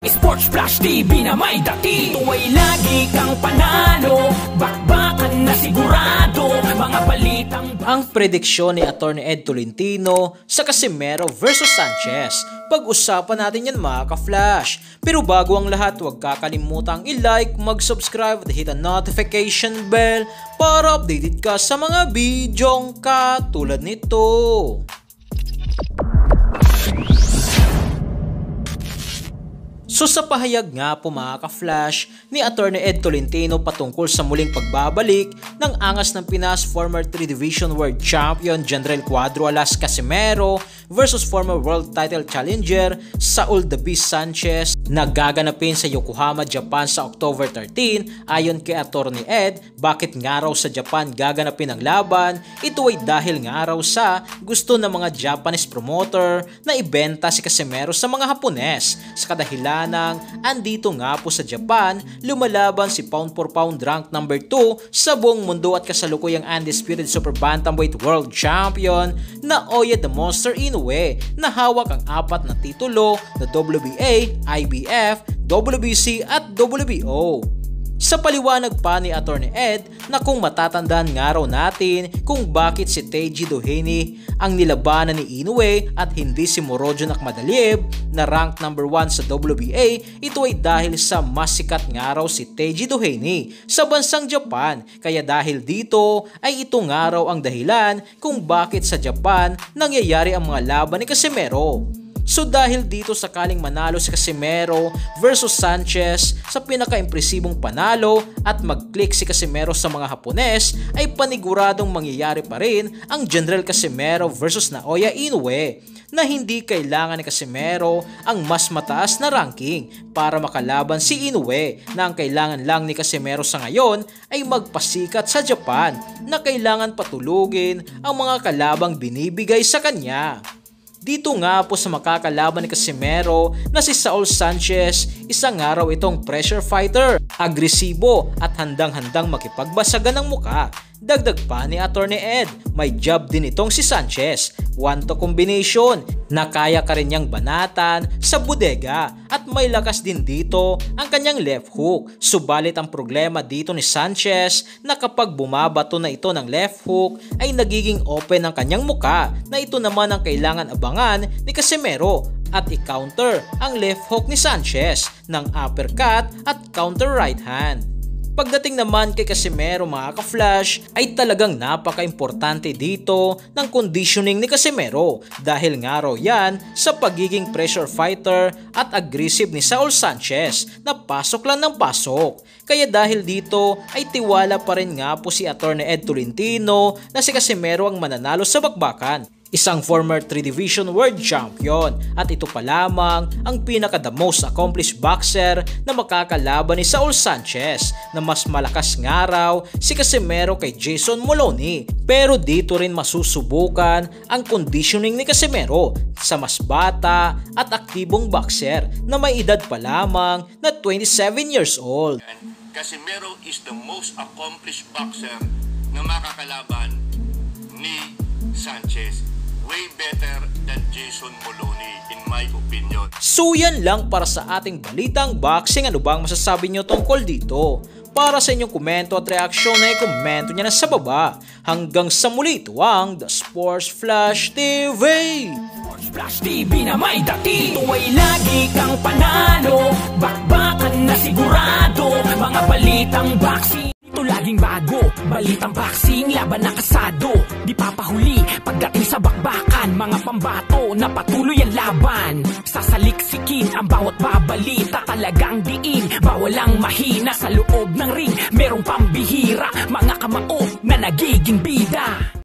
Sports Flash TV na may dati. Ito ay lagi kang panalo, bakbakan na sigurado, mga balitang... Ang prediksyon ni Atty. Ed Tolentino sa Casimero versus Sanchez. Pag-usapan natin yan mga ka-flash. Pero bago ang lahat, huwag kakalimutang i-like, mag-subscribe at hit ang notification bell para updated ka sa mga bidyong katulad nito. So sa pahayag nga po mga ka-flash ni Atty. Ed Tolentino patungkol sa muling pagbabalik ng angas ng Pinas former 3 Division World Champion Jandrel Cuadro alias Casimero versus former World Title Challenger Saul The Beast Sanchez na gaganapin sa Yokohama, Japan sa October 13. Ayon kay Atty. Ed, bakit nga raw sa Japan gaganapin ang laban? Ito ay dahil nga raw sa gusto ng mga Japanese promoter na ibenta si Casimero sa mga Hapones sa kadahilan andito nga po sa Japan, lumalaban si pound for pound rank number 2 sa buong mundo at kasalukuyang undisputed super bantamweight world champion na Oya the Monster Inoue na hawak ang 4 na titulo na WBA, IBF, WBC at WBO. Sa paliwanag pa ni Atty. Ed na kung matatandaan nga raw natin kung bakit si Teiji Doheny ang nilabanan ni Inoue at hindi si Murodjon Akhmadaliev na rank number 1 sa WBA, ito ay dahil sa mas sikat nga raw si Teiji Doheny sa bansang Japan. Kaya dahil dito ay ito nga raw ang dahilan kung bakit sa Japan nangyayari ang mga laban ni Casimero. So dahil dito sakaling manalo si Casimero versus Sanchez sa pinaka-impresibong panalo at mag-click si Casimero sa mga Hapones, ay paniguradong mangyayari pa rin ang Jandrel Casimero versus Naoya Inoue na hindi kailangan ni Casimero ang mas mataas na ranking para makalaban si Inoue, na ang kailangan lang ni Casimero sa ngayon ay magpasikat sa Japan na kailangan patulugin ang mga kalabang binibigay sa kanya. Dito nga po sa makakalaban ni Casimero na si Saul Sanchez, isang araw itong pressure fighter, agresibo at handang-handang makipagbasagan ng muka. Dagdag pa ni Atty. Ed, may job din itong si Sanchez, 1-2 combination na kaya ka rin niyang banatan sa bodega at may lakas din dito ang kanyang left hook. Subalit ang problema dito ni Sanchez na kapag bumabato na ito ng left hook ay nagiging open ang kanyang muka, na ito naman ang kailangan abangan ni Casimero at i-counter ang left hook ni Sanchez ng uppercut at counter right hand. Pagdating naman kay Casimero mga ka-flash, ay talagang napaka-importante dito ng conditioning ni Casimero dahil nga raw yan sa pagiging pressure fighter at aggressive ni Saul Sanchez na pasok lang ng pasok. Kaya dahil dito ay tiwala pa rin nga po si Atty. Ed Tolentino na si Casimero ang mananalo sa bakbakan. Isang former 3 Division World Champion at ito pa lamang ang pinaka-the most accomplished boxer na makakalaban ni Saul Sanchez, na mas malakas nga raw si Casimero kay Jason Moloney. Pero dito rin masusubukan ang conditioning ni Casimero sa mas bata at aktibong boxer na may edad pa lamang na 27 years old. Casimero is the most accomplished boxer na makakalaban ni Sanchez. Way better than Jason Moloney in my opinion. So yan lang para sa ating balitang boxing. Ano bang masasabi nyo tungkol dito? Para sa inyong komento at reaksyon ay komento nyo na sa baba. Hanggang sa muli, ito ang The Sports Flash TV. Sports Flash TV na may dati. Ito ay lagi kang panalo, bakbakan na sigurado, mga balitang boxing. Ito laging bago, balitang boxing, laban na kasado. Di papahuli pagdating sa bakbakan, mga pambato na patuloy ang laban. Sasaliksikin ang bawat babalita, talagang diin, bawal ang mahina sa loob ng ring. Merong pambihira, mga kamao na nagiging bida.